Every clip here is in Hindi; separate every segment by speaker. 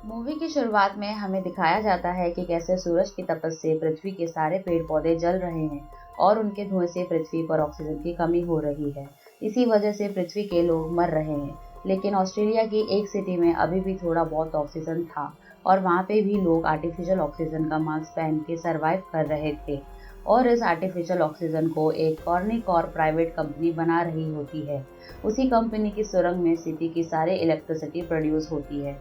Speaker 1: मूवी की शुरुआत में हमें दिखाया जाता है कि कैसे सूरज की तपश से पृथ्वी के सारे पेड़ पौधे जल रहे हैं और उनके धुएं से पृथ्वी पर ऑक्सीजन की कमी हो रही है। इसी वजह से पृथ्वी के लोग मर रहे हैं। लेकिन ऑस्ट्रेलिया की एक सिटी में अभी भी थोड़ा बहुत ऑक्सीजन था और वहाँ पे भी लोग आर्टिफिशियल ऑक्सीजन का मास्क पहन के सरवाइव कर रहे थे। और इस आर्टिफिशियल ऑक्सीजन को एक कॉर्निकॉर प्राइवेट कंपनी बना रही होती है। उसी कंपनी की सुरंग में सिटी की सारे इलेक्ट्रिसिटी प्रोड्यूस होती है।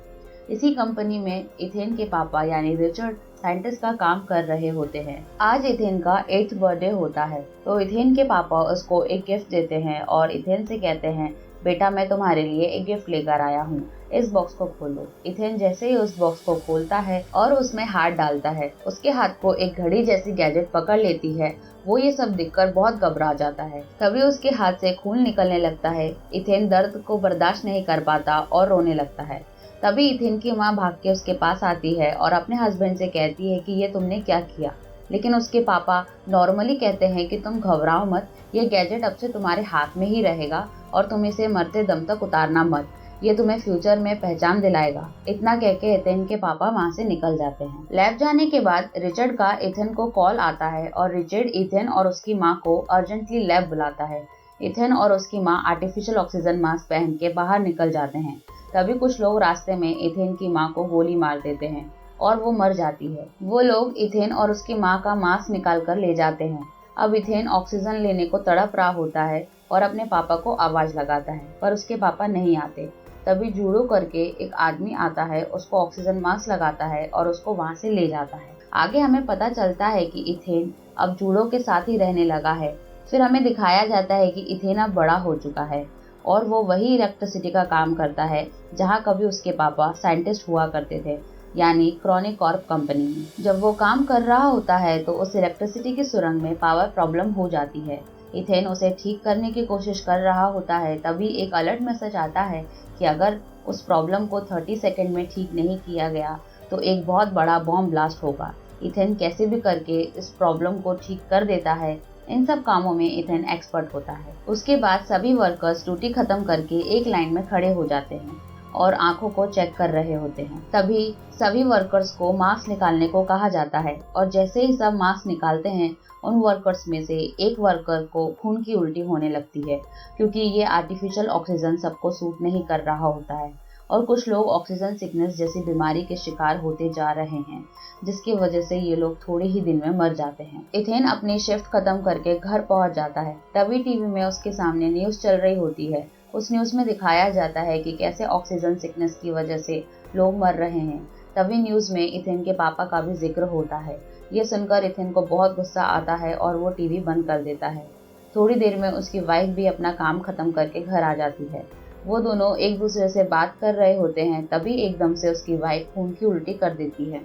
Speaker 1: इसी कंपनी में इथेन के पापा यानी रिचर्ड साइंटिस्ट का काम कर रहे होते हैं। आज इथेन का 8th बर्थडे होता है, तो इथेन के पापा उसको एक गिफ्ट देते हैं और इथेन से कहते हैं, बेटा मैं तुम्हारे लिए एक गिफ्ट लेकर आया हूँ, इस बॉक्स को खोलो। इथेन जैसे ही उस बॉक्स को खोलता है और उसमें हाथ डालता है, उसके हाथ को एक घड़ी जैसी गैजेट पकड़ लेती है। वो ये सब देखकर बहुत घबरा जाता है। तभी उसके हाथ से खून निकलने लगता है। इथेन दर्द को बर्दाश्त नहीं कर पाता और रोने लगता है। तभी इथेन की माँ भाग के उसके पास आती है और अपने हस्बैंड से कहती है कि ये तुमने क्या किया। लेकिन उसके पापा नॉर्मली कहते हैं कि तुम घबराओ मत, ये गैजेट अब से तुम्हारे हाथ में ही रहेगा और तुम इसे मरते दम तक उतारना मत, ये तुम्हें फ्यूचर में पहचान दिलाएगा। इतना कह के इथेन के पापा वहाँ से निकल जाते हैं। लैब जाने के बाद रिचर्ड का इथेन को कॉल आता है और रिचर्ड इथेन और उसकी माँ को अर्जेंटली लैब बुलाता है। इथेन और उसकी माँ आर्टिफिशियल ऑक्सीजन मास्क पहन के बाहर निकल जाते हैं। तभी कुछ लोग रास्ते में इथेन की माँ को गोली मार देते हैं और वो मर जाती है। वो लोग इथेन और उसकी माँ का मास्क निकाल कर ले जाते हैं। अब इथेन ऑक्सीजन लेने को तड़प रहा होता है और अपने पापा को आवाज लगाता है, पर उसके पापा नहीं आते। तभी जूडो करके एक आदमी आता है, उसको ऑक्सीजन मास्क लगाता है और उसको वहाँ से ले जाता है। आगे हमें पता चलता है कि इथेन अब जूडो के साथ ही रहने लगा है। फिर हमें दिखाया जाता है कि इथेन अब बड़ा हो चुका है और वो वही इलेक्ट्रिसिटी का काम करता है जहाँ कभी उसके पापा साइंटिस्ट हुआ करते थे, यानी क्रॉनिकॉर्प कंपनी में। जब वो काम कर रहा होता है तो उस इलेक्ट्रिसिटी की सुरंग में पावर प्रॉब्लम हो जाती है। इथेन उसे ठीक करने की कोशिश कर रहा होता है। तभी एक अलर्ट मैसेज आता है कि अगर उस प्रॉब्लम को 30 सेकंड में ठीक नहीं किया गया तो एक बहुत बड़ा बॉम्ब ब्लास्ट होगा। इथेन कैसे भी करके इस प्रॉब्लम को ठीक कर देता है। इन सब कामों में इथेन एक्सपर्ट होता है। उसके बाद सभी वर्कर्स ड्यूटी खत्म करके एक लाइन में खड़े हो जाते हैं और आंखों को चेक कर रहे होते हैं। तभी सभी वर्कर्स को मास्क निकालने को कहा जाता है और जैसे ही सब मास्क निकालते हैं, उन वर्कर्स में से एक वर्कर को खून की उल्टी होने लगती है, क्योंकि ये आर्टिफिशियल ऑक्सीजन सबको सूट नहीं कर रहा होता है और कुछ लोग ऑक्सीजन सिकनेस जैसी बीमारी के शिकार होते जा रहे हैं, जिसकी वजह से ये लोग थोड़े ही दिन में मर जाते हैं। इथेन अपनी शिफ्ट खत्म करके घर पहुंच जाता है। तभी टीवी में उसके सामने न्यूज चल रही होती है। उस न्यूज में दिखाया जाता है कि कैसे ऑक्सीजन सिकनेस की वजह से लोग मर रहे हैं। तभी न्यूज में इथेन के पापा का भी जिक्र होता है। ये सुनकर इथेन को बहुत गुस्सा आता है और वो टीवी बंद कर देता है। थोड़ी देर में उसकी वाइफ भी अपना काम खत्म करके घर आ जाती है। वो दोनों एक दूसरे से बात कर रहे होते हैं। तभी एकदम से उसकी वाइफ खून की उल्टी कर देती है।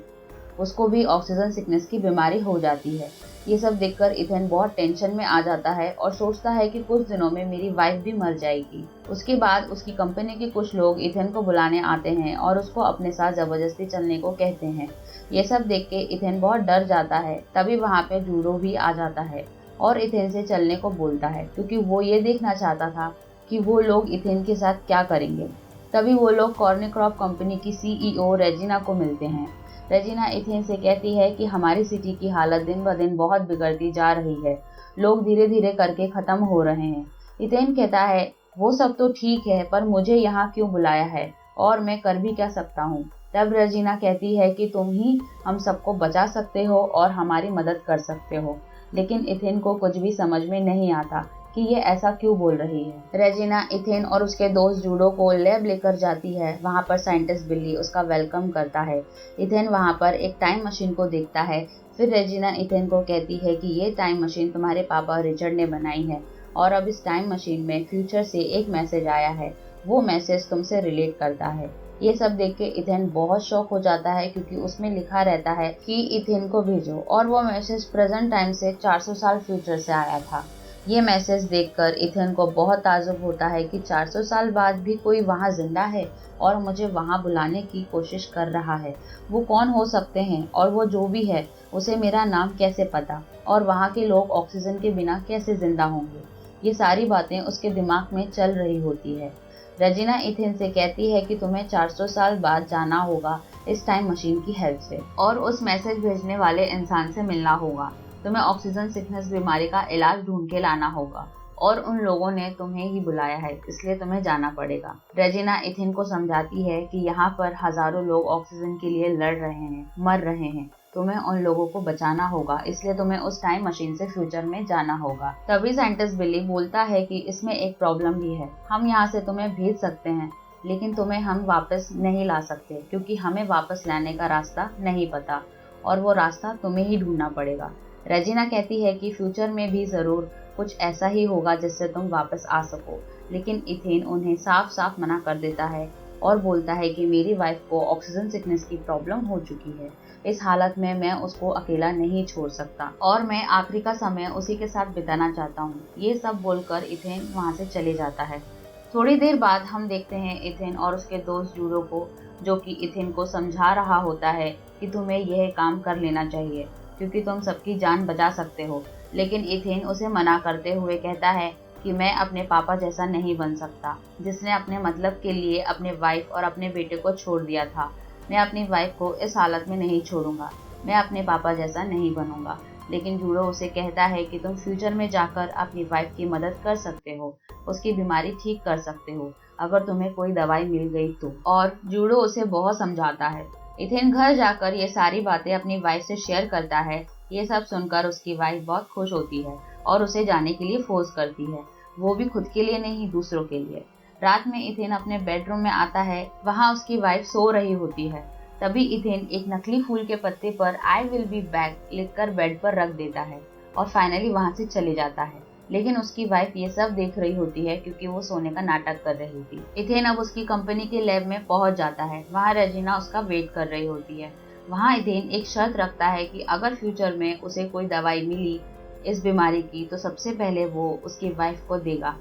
Speaker 1: उसको भी ऑक्सीजन सिकनेस की बीमारी हो जाती है। ये सब देखकर इथेन बहुत टेंशन में आ जाता है और सोचता है कि कुछ दिनों में मेरी वाइफ भी मर जाएगी। उसके बाद उसकी कंपनी के कुछ लोग इथेन को बुलाने आते हैं और उसको अपने साथ जबरदस्ती चलने को कहते हैं। ये सब देख के इथेन बहुत डर जाता है। तभी वहाँ पे जूडो भी आ जाता है और इथेन से चलने को बोलता है, क्योंकि वो ये देखना चाहता था कि वो लोग इथेन के साथ क्या करेंगे। तभी वो लोग कॉर्निक्रॉप कंपनी की CEO रेजिना को मिलते हैं। रेजिना इथेन से कहती है कि हमारी सिटी की हालत दिन ब दिन बहुत बिगड़ती जा रही है, लोग धीरे धीरे करके खत्म हो रहे हैं। इथेन कहता है, वो सब तो ठीक है, पर मुझे यहाँ क्यों बुलाया है और मैं कर भी क्या सकता हूँ। तब रेजिना कहती है कि तुम ही हम सबको बचा सकते हो और हमारी मदद कर सकते हो। लेकिन इथेन को कुछ भी समझ में नहीं आता कि ये ऐसा क्यों बोल रही है। रेजिना इथेन और उसके दोस्त जूडो को लैब लेकर जाती है। वहाँ पर साइंटिस्ट बिल्ली उसका वेलकम करता है। इथेन वहाँ पर एक टाइम मशीन को देखता है। फिर रेजिना इथेन को कहती है कि ये टाइम मशीन तुम्हारे पापा रिचर्ड ने बनाई है और अब इस टाइम मशीन में फ्यूचर से एक मैसेज आया है, वो मैसेज तुमसे रिलेट करता है। ये सब देख के इथेन बहुत शॉक हो जाता है, क्योंकि उसमें लिखा रहता है कि इथेन को भेजो, और वो मैसेज प्रेजेंट टाइम से 400 साल फ्यूचर से आया था। ये मैसेज देखकर इथेन को बहुत ताज्जुब होता है कि 400 साल बाद भी कोई वहाँ जिंदा है और मुझे वहाँ बुलाने की कोशिश कर रहा है। वो कौन हो सकते हैं और वो जो भी है उसे मेरा नाम कैसे पता और वहाँ के लोग ऑक्सीजन के बिना कैसे जिंदा होंगे। ये सारी बातें उसके दिमाग में चल रही होती है। रेजिना इथेन से कहती है कि तुम्हें 400 साल बाद जाना होगा इस टाइम मशीन की हेल्प से और उस मैसेज भेजने वाले इंसान से मिलना होगा। तुम्हें ऑक्सीजन सिकनेस बीमारी का इलाज ढूंढ के लाना होगा और उन लोगों ने तुम्हें ही बुलाया है, इसलिए तुम्हें जाना पड़ेगा। रेजिना इथेन को समझाती है कि यहाँ पर हजारों लोग ऑक्सीजन के लिए लड़ रहे हैं, मर रहे हैं। तुम्हें उन लोगों को बचाना होगा, इसलिए तुम्हें उस टाइम मशीन से फ्यूचर में जाना होगा। तभी साइंटिस्ट बिली बोलता है कि इसमें एक प्रॉब्लम भी है। हम यहाँ से तुम्हें भेज सकते हैं, लेकिन तुम्हें हम वापस नहीं ला सकते क्योंकि हमें वापस लाने का रास्ता नहीं पता और वो रास्ता तुम्हें ही ढूंढना पड़ेगा। रेजिना कहती है कि फ्यूचर में भी जरूर कुछ ऐसा ही होगा जिससे तुम वापस आ सको, लेकिन इथेन उन्हें साफ साफ मना कर देता है और बोलता है कि मेरी वाइफ को ऑक्सीजन सिकनेस की प्रॉब्लम हो चुकी है। इस हालत में मैं उसको अकेला नहीं छोड़ सकता और मैं आखिरी का समय उसी के साथ बिताना चाहता हूँ। ये सब बोलकर इथेन वहाँ से चले जाता है। थोड़ी देर बाद हम देखते हैं इथेन और उसके दोस्त जूडो को, जो कि इथेन को समझा रहा होता है कि तुम्हें यह काम कर लेना चाहिए क्योंकि तुम सबकी जान बचा सकते हो। लेकिन इथेन उसे मना करते हुए कहता है कि मैं अपने पापा जैसा नहीं बन सकता, जिसने अपने मतलब के लिए अपने वाइफ और अपने बेटे को छोड़ दिया था। मैं अपनी वाइफ को इस हालत में नहीं छोड़ूंगा, मैं अपने पापा जैसा नहीं बनूंगा। लेकिन जूडो उसे कहता है कि तुम फ्यूचर में जाकर अपनी वाइफ की मदद कर सकते हो, उसकी बीमारी ठीक कर सकते हो अगर तुम्हें कोई दवाई मिल गई तो। और जूडो उसे बहुत समझाता है। इथेन घर जाकर ये सारी बातें अपनी वाइफ से शेयर करता है। ये सब सुनकर उसकी वाइफ बहुत खुश होती है और उसे जाने के लिए फोर्स करती है, वो भी खुद के लिए नहीं, दूसरों के लिए। रात में इथेन अपने बेडरूम में आता है, वहाँ उसकी वाइफ सो रही होती है। तभी इथेन एक नकली फूल के पत्ते पर आई विल बी बैक लिखकर बेड पर रख देता है और फाइनली वहाँ से चले जाता है। लेकिन उसकी वाइफ ये सब देख रही होती है क्योंकि वो सोने का नाटक कर रही थी। इथेन अब उसकी कंपनी के लैब में पहुंच जाता है। वहाँ रेजिना उसका वेट कर रही होती है। वहाँ इथेन एक शर्त रखता है कि अगर फ्यूचर में उसे कोई दवाई मिली इस बीमारी की तो सबसे पहले वो उसकी वाइफ को देगा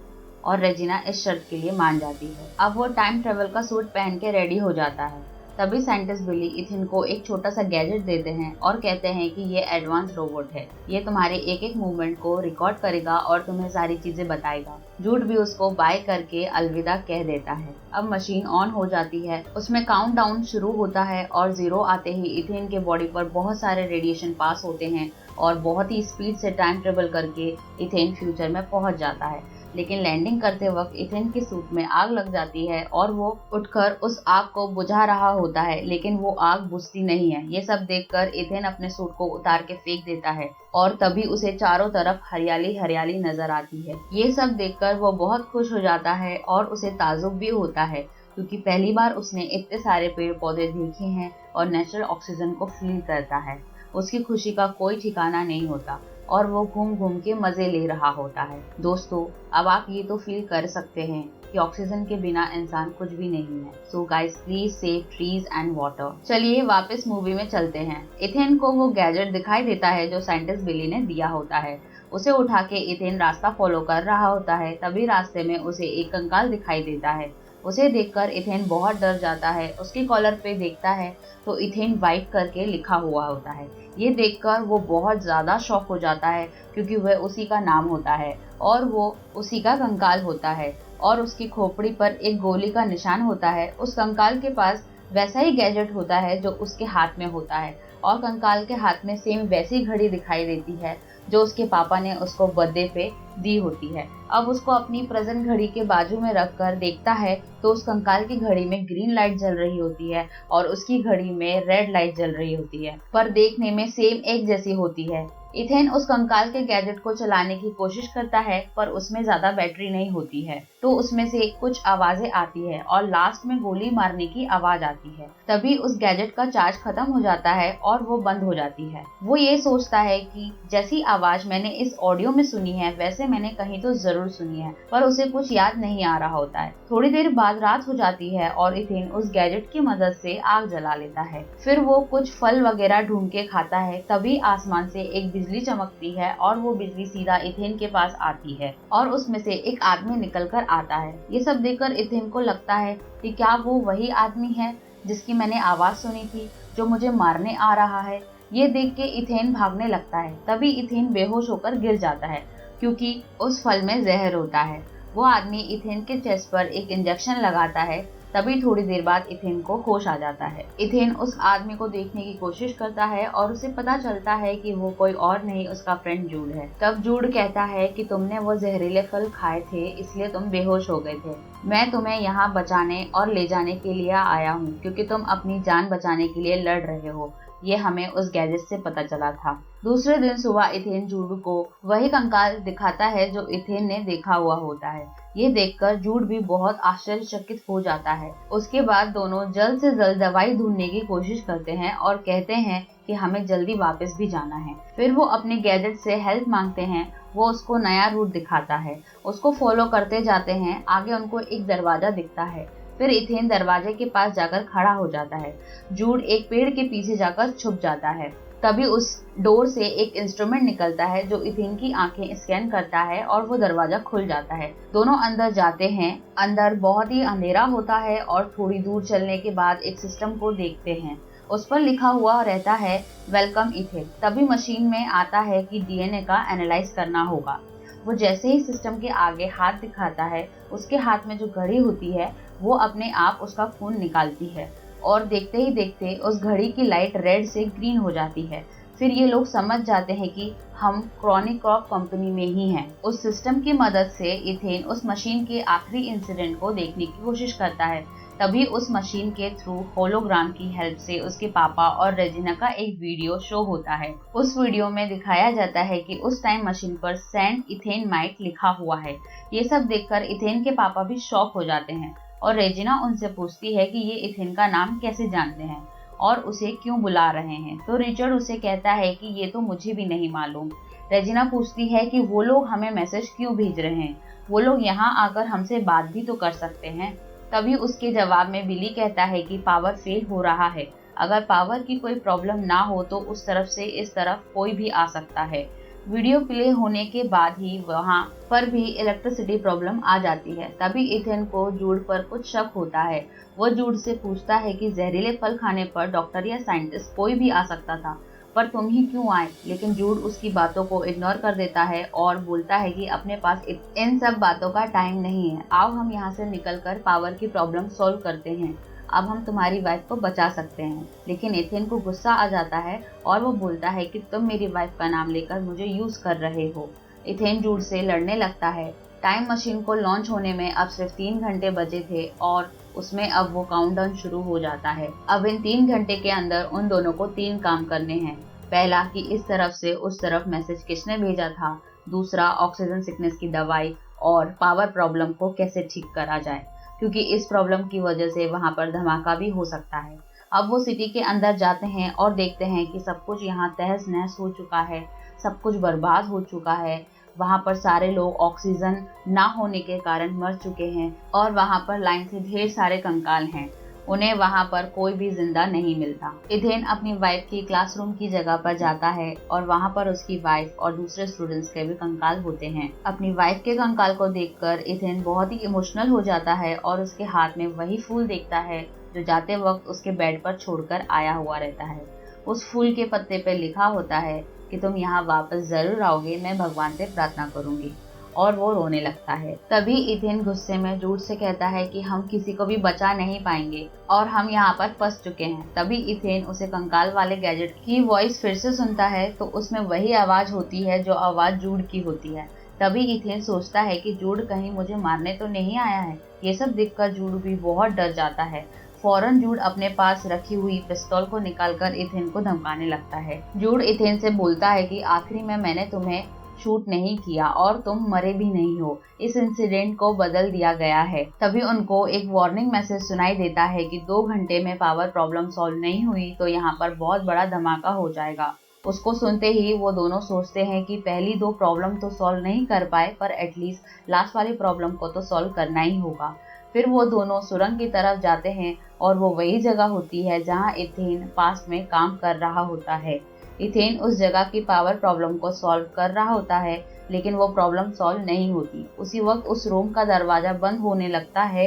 Speaker 1: और रेजिना इस शर्त के लिए मान जाती है। अब वो टाइम ट्रेवल का सूट पहन के रेडी हो जाता है। तभी साइंटिस्ट बिली इथेन को एक छोटा सा गैजेट देते हैं और कहते हैं कि ये एडवांस रोबोट है, ये तुम्हारे एक एक मूवमेंट को रिकॉर्ड करेगा और तुम्हें सारी चीजें बताएगा। जूड भी उसको बाय करके अलविदा कह देता है। अब मशीन ऑन हो जाती है, उसमें काउंटडाउन शुरू होता है और 0 आते ही इथेन के बॉडी पर बहुत सारे रेडिएशन पास होते हैं और बहुत ही स्पीड से टाइम ट्रेवल करके इथेन फ्यूचर में पहुंच जाता है। लेकिन लैंडिंग करते वक्त इथेन के सूट में आग लग जाती है और वो उठकर उस आग को बुझा रहा होता है, लेकिन वो आग बुझती नहीं है। ये सब देखकर इथेन अपने सूट को उतार के फेंक देता है और तभी उसे चारों तरफ हरियाली हरियाली नजर आती है। ये सब देखकर वो बहुत खुश हो जाता है और उसे ताजुब भी होता है क्योंकि पहली बार उसने इतने सारे पेड़ पौधे देखे हैं और नेचुरल ऑक्सीजन को फील करता है। उसकी खुशी का कोई ठिकाना नहीं होता और वो घूम घूम के मजे ले रहा होता है। दोस्तों, अब आप ये तो फील कर सकते हैं कि ऑक्सीजन के बिना इंसान कुछ भी नहीं है। So guys, please save trees and water. चलिए वापस मूवी में चलते हैं। इथेन को वो गैजेट दिखाई देता है जो साइंटिस्ट बिली ने दिया होता है। उसे उठा के इथेन रास्ता फॉलो कर रहा होता है। तभी रास्ते में उसे एक कंकाल दिखाई देता है। उसे देखकर इथेन बहुत डर जाता है। उसकी कॉलर पे देखता है तो इथेन वाइट करके लिखा हुआ होता है। ये देखकर वो बहुत ज्यादा शॉक हो जाता है क्योंकि वह उसी का नाम होता है और वो उसी का कंकाल होता है और उसकी खोपड़ी पर एक गोली का निशान होता है। उस कंकाल के पास वैसा ही गैजेट होता है जो उसके हाथ में होता है और कंकाल के हाथ में सेम वैसी घड़ी दिखाई देती है जो उसके पापा ने उसको बर्थडे पे दी होती है। अब उसको अपनी प्रेजेंट घड़ी के बाजू में रखकर देखता है तो उस कंकाल की घड़ी में ग्रीन लाइट जल रही होती है और उसकी घड़ी में रेड लाइट जल रही होती है, पर देखने में सेम एक जैसी होती है। इथेन उस कंकाल के गैजेट को चलाने की कोशिश करता है पर उसमें ज्यादा बैटरी नहीं होती है, तो उसमें से कुछ आवाजें आती है और लास्ट में गोली मारने की आवाज आती है। तभी उस गैजेट का चार्ज खत्म हो जाता है और वो बंद हो जाती है। वो ये सोचता है कि जैसी आवाज मैंने इस ऑडियो में सुनी है वैसे मैंने कहीं तो जरूर सुनी है, पर उसे कुछ याद नहीं आ रहा होता है। थोड़ी देर बाद रात हो जाती है और इथेन उस गैजेट की मदद से आग जला लेता है। फिर वो कुछ फल वगैरह ढूंढ के खाता है। तभी आसमान से एक बिजली चमकती है और वो बिजली सीधा इथेन के पास आती है और उसमें से एक आदमी निकल कर आता है। ये सब देखकर इथेन को लगता है कि क्या वो वही आदमी है जिसकी मैंने आवाज सुनी थी, जो मुझे मारने आ रहा है। ये देख के इथेन भागने लगता है। तभी इथेन बेहोश होकर गिर जाता है क्योंकि उस फल में जहर होता है। वो आदमी इथेन के चेस्ट पर एक इंजेक्शन लगाता है। तभी थोड़ी देर बाद इथेन को होश आ जाता है। इथेन उस आदमी को देखने की कोशिश करता है और उसे पता चलता है कि वो कोई और नहीं उसका फ्रेंड जूड है। तब जूड कहता है कि तुमने वो जहरीले फल खाए थे इसलिए तुम बेहोश हो गए थे। मैं तुम्हें यहाँ बचाने और ले जाने के लिए आया हूँ क्योंकि तुम अपनी जान बचाने के लिए लड़ रहे हो। ये हमें उस गैजेट से पता चला था। दूसरे दिन सुबह इथेन जूड को वही कंकाल दिखाता है जो इथेन ने देखा हुआ होता है। ये देखकर जूड भी बहुत आश्चर्यचकित हो जाता है। उसके बाद दोनों जल्द से जल्द दवाई ढूंढने की कोशिश करते हैं और कहते हैं कि हमें जल्दी वापस भी जाना है। फिर वो अपने गैजेट से हेल्प मांगते हैं। वो उसको नया रूट दिखाता है। उसको फॉलो करते जाते हैं। आगे उनको एक दरवाजा दिखता है। फिर इथेन दरवाजे के पास जाकर खड़ा हो जाता है। जूड एक पेड़ के पीछे जाकर छुप जाता है। तभी उस डोर से एक इंस्ट्रूमेंट निकलता है जो इथेन की आंखें स्कैन करता है और वो दरवाजा खुल जाता है। दोनों अंदर जाते हैं। अंदर बहुत ही अंधेरा होता है और थोड़ी दूर चलने के बाद एक सिस्टम को देखते हैं। उस पर लिखा हुआ रहता है वेलकम इथेन। तभी मशीन में आता है कि डीएनए का एनालाइज करना होगा। वो जैसे ही सिस्टम के आगे हाथ दिखाता है, उसके हाथ में जो घड़ी होती है वो अपने आप उसका खून निकालती है और देखते ही देखते उस घड़ी की लाइट रेड से ग्रीन हो जाती है। फिर ये लोग समझ जाते हैं कि हम क्रॉनिक क्रॉप कंपनी में ही हैं। उस सिस्टम की मदद से इथेन उस मशीन के आखिरी इंसिडेंट को देखने की कोशिश करता है। तभी उस मशीन के थ्रू होलोग्राम की हेल्प से उसके पापा और रेजिना का एक वीडियो शो होता है। उस वीडियो में दिखाया जाता है कि उस टाइम मशीन पर सेंट इथेन माइट लिखा हुआ है। ये सब देखकर इथेन के पापा भी शॉक हो जाते हैं और रेजिना उनसे पूछती है कि ये इथेन का नाम कैसे जानते हैं और उसे क्यों बुला रहे हैं। तो रिचर्ड उसे कहता है कि ये तो मुझे भी नहीं मालूम। रेजिना पूछती है कि वो लोग हमें मैसेज क्यों भेज रहे हैं, वो लोग यहाँ आकर हमसे बात भी तो कर सकते हैं। तभी उसके जवाब में बिली कहता है कि पावर फेल हो रहा है। अगर पावर की कोई प्रॉब्लम ना हो तो उस तरफ से इस तरफ कोई भी आ सकता है। वीडियो प्ले होने के बाद ही वहाँ पर भी इलेक्ट्रिसिटी प्रॉब्लम आ जाती है। तभी इथेन को जूड पर कुछ शक होता है। वो जूड से पूछता है कि जहरीले फल खाने पर डॉक्टर या साइंटिस्ट कोई भी आ सकता था, पर तुम ही क्यों आए। लेकिन जूड उसकी बातों को इग्नोर कर देता है और बोलता है कि अपने पास इन सब बातों का टाइम नहीं है। आओ हम यहाँ से निकलकर पावर की प्रॉब्लम सॉल्व करते हैं। अब हम तुम्हारी वाइफ को बचा सकते हैं। लेकिन इथेन को गुस्सा आ जाता है और वो बोलता है कि तुम मेरी वाइफ का नाम लेकर मुझे यूज कर रहे हो। इथेन जूड से लड़ने लगता है। टाइम मशीन को लॉन्च होने में अब सिर्फ 3 घंटे बचे थे और उसमें अब वो काउंटडाउन शुरू हो जाता है। अब इन 3 घंटे के अंदर उन दोनों को 3 काम करने हैं। पहला कि इस तरफ से उस तरफ मैसेज किसने भेजा था, दूसरा ऑक्सीजन सिकनेस की दवाई और पावर प्रॉब्लम को कैसे ठीक करा जाए, क्योंकि इस प्रॉब्लम की वजह से वहां पर धमाका भी हो सकता है। अब वो सिटी के अंदर जाते हैं और देखते हैं कि सब कुछ यहाँ तहस नहस हो चुका है, सब कुछ बर्बाद हो चुका है। वहां पर सारे लोग ऑक्सीजन ना होने के कारण मर चुके हैं और वहां पर लाइन से ढेर सारे कंकाल हैं। उन्हें वहां पर कोई भी जिंदा नहीं मिलता। इथेन अपनी वाइफ की क्लासरूम की जगह पर जाता है और वहां पर उसकी वाइफ और दूसरे स्टूडेंट्स के भी कंकाल होते हैं। अपनी वाइफ के कंकाल को देखकर इथेन बहुत ही इमोशनल हो जाता है और उसके हाथ में वही फूल देखता है जो जाते वक्त उसके बेड पर छोड़कर आया हुआ रहता है। उस फूल के पत्ते पे लिखा होता है कि तुम यहाँ वापस जरूर आओगे, मैं भगवान से प्रार्थना करूंगी। और वो रोने लगता है। तभी इथेन गुस्से में जूड से कहता है कि हम किसी को भी बचा नहीं पाएंगे और हम यहाँ पर फंस चुके हैं। तभी इथेन उसे कंकाल वाले गैजेट की वॉइस फिर से सुनता है तो उसमें वही आवाज होती है जो आवाज जूड की होती है। तभी इथेन सोचता है कि जूड कहीं मुझे मारने तो नहीं आया है। ये सब देखकर जूड भी बहुत डर जाता है। फौरन जूड अपने पास रखी हुई पिस्तौल को निकालकर इथेन को धमकाने लगता है। जूड इथेन से बोलता है कि आखिरी में मैंने तुम्हें शूट नहीं किया और तुम मरे भी नहीं हो। इस इंसिडेंट को बदल दिया गया है। तभी उनको एक वार्निंग मैसेज सुनाई देता है कि 2 घंटे में पावर प्रॉब्लम सॉल्व नहीं हुई तो यहाँ पर बहुत बड़ा धमाका हो जाएगा। उसको सुनते ही वो दोनों सोचते हैं कि पहली 2 प्रॉब्लम तो सॉल्व नहीं कर पाए, पर एटलीस्ट लास्ट वाली प्रॉब्लम को तो सॉल्व करना ही होगा। फिर वो दोनों सुरंग की तरफ जाते हैं और वो वही जगह होती है जहाँ इथेन पास्ट में काम कर रहा होता है। इथेन उस जगह की पावर प्रॉब्लम को सॉल्व कर रहा होता है, लेकिन वो प्रॉब्लम सॉल्व नहीं होती। उसी वक्त उस रूम का दरवाजा बंद होने लगता है।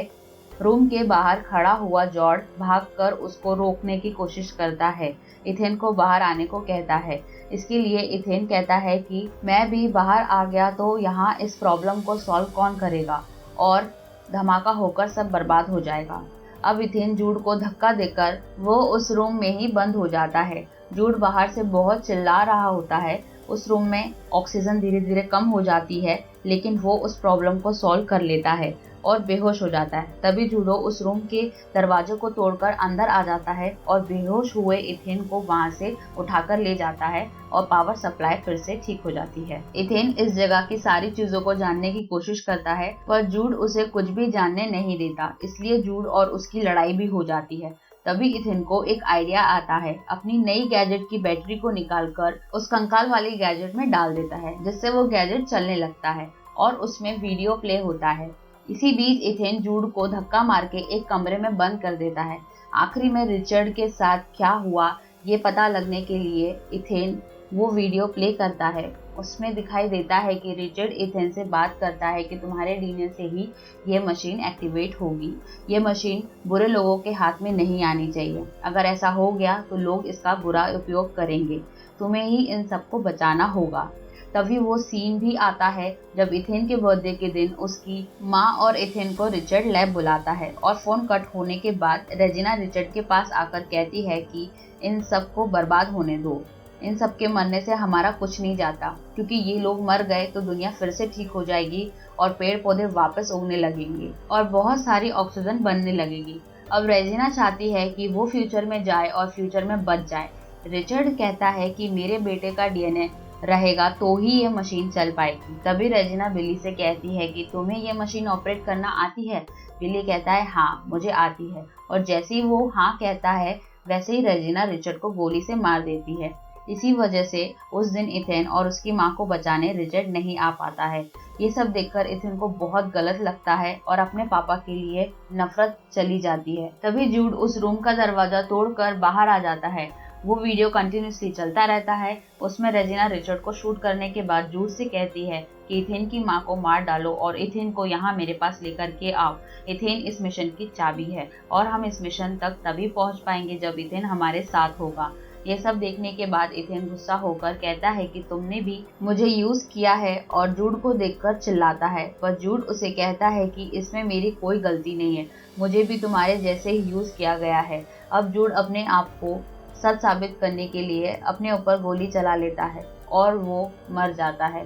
Speaker 1: रूम के बाहर खड़ा हुआ जॉर्ज भागकर उसको रोकने की कोशिश करता है। इथेन को बाहर आने को कहता है। इसके लिए इथेन कहता है कि मैं भी बाहर आ गया तो यहाँ इस प्रॉब्लम को सॉल्व कौन करेगा। और धमाका होकर सब बर्बाद हो जाएगा। अब इथेन जूड को धक्का देकर वो उस रूम में ही बंद हो जाता है। जूड बाहर से बहुत चिल्ला रहा होता है। उस रूम में ऑक्सीजन धीरे धीरे कम हो जाती है, लेकिन वो उस प्रॉब्लम को सॉल्व कर लेता है और बेहोश हो जाता है। तभी जूडो उस रूम के दरवाजे को तोड़कर अंदर आ जाता है और बेहोश हुए इथेन को वहां से उठाकर ले जाता है और पावर सप्लाई फिर से ठीक हो जाती है। इथेन इस जगह की सारी चीजों को जानने की कोशिश करता है, पर जूड उसे कुछ भी जानने नहीं देता, इसलिए जूड और उसकी लड़ाई भी हो जाती है। तभी इथेन को एक आइडिया आता है। अपनी नई गैजेट की बैटरी को निकालकर उस कंकाल वाली गैजेट में डाल देता है, जिससे वो गैजेट चलने लगता है और उसमें वीडियो प्ले होता है। इसी बीच इथेन जूड को धक्का मार के एक कमरे में बंद कर देता है। आखिरी में रिचर्ड के साथ क्या हुआ ये पता लगने के लिए इथेन वो वीडियो प्ले करता है। उसमें दिखाई देता है कि रिचर्ड इथेन से बात करता है कि तुम्हारे डीएनए से ही ये मशीन एक्टिवेट होगी। ये मशीन बुरे लोगों के हाथ में नहीं आनी चाहिए। अगर ऐसा हो गया तो लोग इसका बुरा उपयोग करेंगे। तुम्हें ही इन सबको बचाना होगा। तभी वो सीन भी आता है जब इथेन के बर्थडे के दिन उसकी माँ और इथेन को रिचर्ड लैब बुलाता है और फोन कट होने के बाद रेजिना रिचर्ड के पास आकर कहती है कि इन सबको बर्बाद होने दो। इन सब के मरने से हमारा कुछ नहीं जाता, क्योंकि ये लोग मर गए तो दुनिया फिर से ठीक हो जाएगी और पेड़ पौधे वापस उगने लगेंगे और बहुत सारी ऑक्सीजन बनने लगेगी। अब रेजिना चाहती है कि वो फ्यूचर में जाए और फ्यूचर में बच जाए। रिचर्ड कहता है कि मेरे बेटे का डीएनए रहेगा तो ही ये मशीन चल पाएगी। तभी रेजिना बिली से कहती है कि तुम्हें ये मशीन ऑपरेट करना आती है। बिली कहता है हाँ मुझे आती है, और जैसे ही वो हाँ कहता है वैसे ही रेजिना रिचर्ड को गोली से मार देती है। इसी वजह से उस दिन इथेन और उसकी माँ को बचाने रिचर्ड नहीं आ पाता है। ये सब देखकर इथेन को बहुत गलत लगता है और अपने पापा के लिए नफरत चली जाती है। तभी जूड उस रूम का दरवाजा तोड़कर बाहर आ जाता है। वो वीडियो कंटिन्यूसली चलता रहता है। उसमें रेजिना रिचर्ड को शूट करने के बाद जूड से कहती है कि इथेन की माँ को मार डालो और इथेन को यहाँ मेरे पास लेकर के आओ। इथेन इस मिशन की चाबी है और हम इस मिशन तक तभी पहुँच पाएंगे जब इथेन हमारे साथ होगा। ये सब देखने के बाद इथेन गुस्सा होकर कहता है कि तुमने भी मुझे यूज किया है, और जूड को देखकर चिल्लाता है, पर जूड उसे कहता है कि इसमें मेरी कोई गलती नहीं है, मुझे भी तुम्हारे जैसे ही यूज किया गया है। अब जूड अपने आप को सच साबित करने के लिए अपने ऊपर गोली चला लेता है और वो मर जाता है।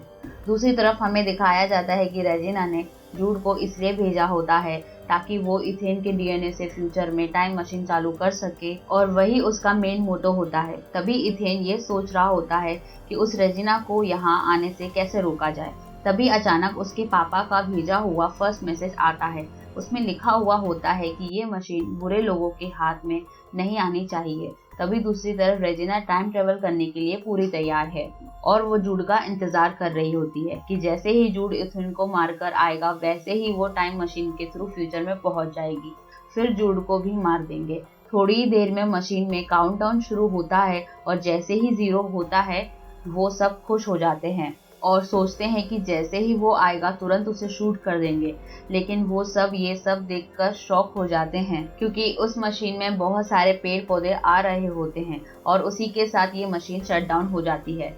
Speaker 1: दूसरी तरफ हमें दिखाया जाता है कि रेजिना ने जूड को इसलिए भेजा होता है ताकि वो इथेन के डीएनए से फ्यूचर में टाइम मशीन चालू कर सके, और वही उसका मेन मोटो होता है। तभी इथेन ये सोच रहा होता है कि उस रेजिना को यहाँ आने से कैसे रोका जाए। तभी अचानक उसके पापा का भेजा हुआ फर्स्ट मैसेज आता है। उसमें लिखा हुआ होता है कि ये मशीन बुरे लोगों के हाथ में नहीं आनी चाहिए। तभी दूसरी तरफ रेजिना टाइम ट्रेवल करने के लिए पूरी तैयार है और वो जूड का इंतजार कर रही होती है कि जैसे ही जूड इथेन को मारकर आएगा वैसे ही वो टाइम मशीन के थ्रू फ्यूचर में पहुंच जाएगी। फिर जूड को भी मार देंगे। थोड़ी ही देर में मशीन में काउंटडाउन शुरू होता है और जैसे ही 0 होता है वो सब खुश हो जाते हैं और सोचते हैं कि जैसे ही वो आएगा तुरंत उसे शूट कर देंगे। लेकिन वो सब ये सब देखकर शॉक हो जाते हैं, क्योंकि उस मशीन में बहुत सारे पेड़ पौधे आ रहे होते हैं और उसी के साथ ये मशीन शट डाउन हो जाती है।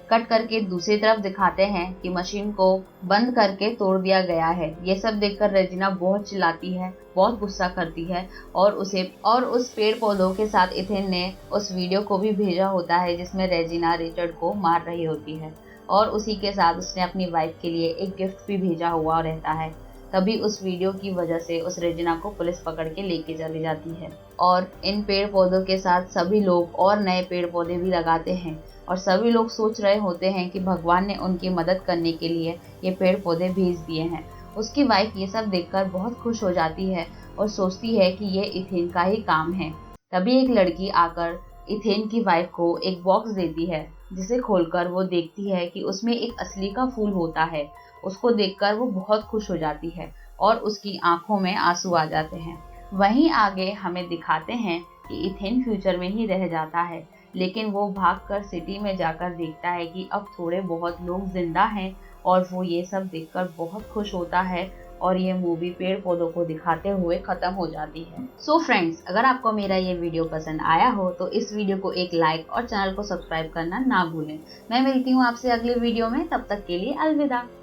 Speaker 1: कट करके दूसरी तरफ दिखाते हैं कि मशीन को बंद करके तोड़ दिया गया है। ये सब देखकर रेजिना बहुत चिल्लाती है, बहुत गुस्सा करती है और उस पेड़ पौधों के साथ इथेन ने उस वीडियो को भी भेजा होता है जिसमें रेजिना रिचर्ड को मार रही होती है, और उसी के साथ उसने अपनी वाइफ के लिए एक गिफ्ट भी भेजा हुआ रहता है। तभी उस वीडियो की वजह से उस रेजिना को पुलिस पकड़ के लेके चली जाती है और इन पेड़ पौधों के साथ सभी लोग और नए पेड़ पौधे भी लगाते हैं और सभी लोग सोच रहे होते हैं कि भगवान ने उनकी मदद करने के लिए ये पेड़ पौधे भेज दिए हैं। उसकी वाइफ ये सब देखकर बहुत खुश हो जाती है और सोचती है कि ये इथेन का ही काम है। तभी एक लड़की आकर इथेन की वाइफ को एक बॉक्स देती है, जिसे खोलकर वो देखती है कि उसमें एक असली का फूल होता है। उसको देखकर वो बहुत खुश हो जाती है और उसकी आंखों में आंसू आ जाते हैं। वहीं आगे हमें दिखाते हैं कि इथेन फ्यूचर में ही रह जाता है, लेकिन वो भागकर सिटी में जाकर देखता है कि अब थोड़े बहुत लोग जिंदा हैं और वो ये सब देखकर बहुत खुश होता है और ये मूवी पेड़ पौधों को दिखाते हुए खत्म हो जाती है। सो फ्रेंड्स, अगर आपको मेरा ये वीडियो पसंद आया हो तो इस वीडियो को एक लाइक और चैनल को सब्सक्राइब करना ना भूलें। मैं मिलती हूँ आपसे अगले वीडियो में, तब तक के लिए अलविदा।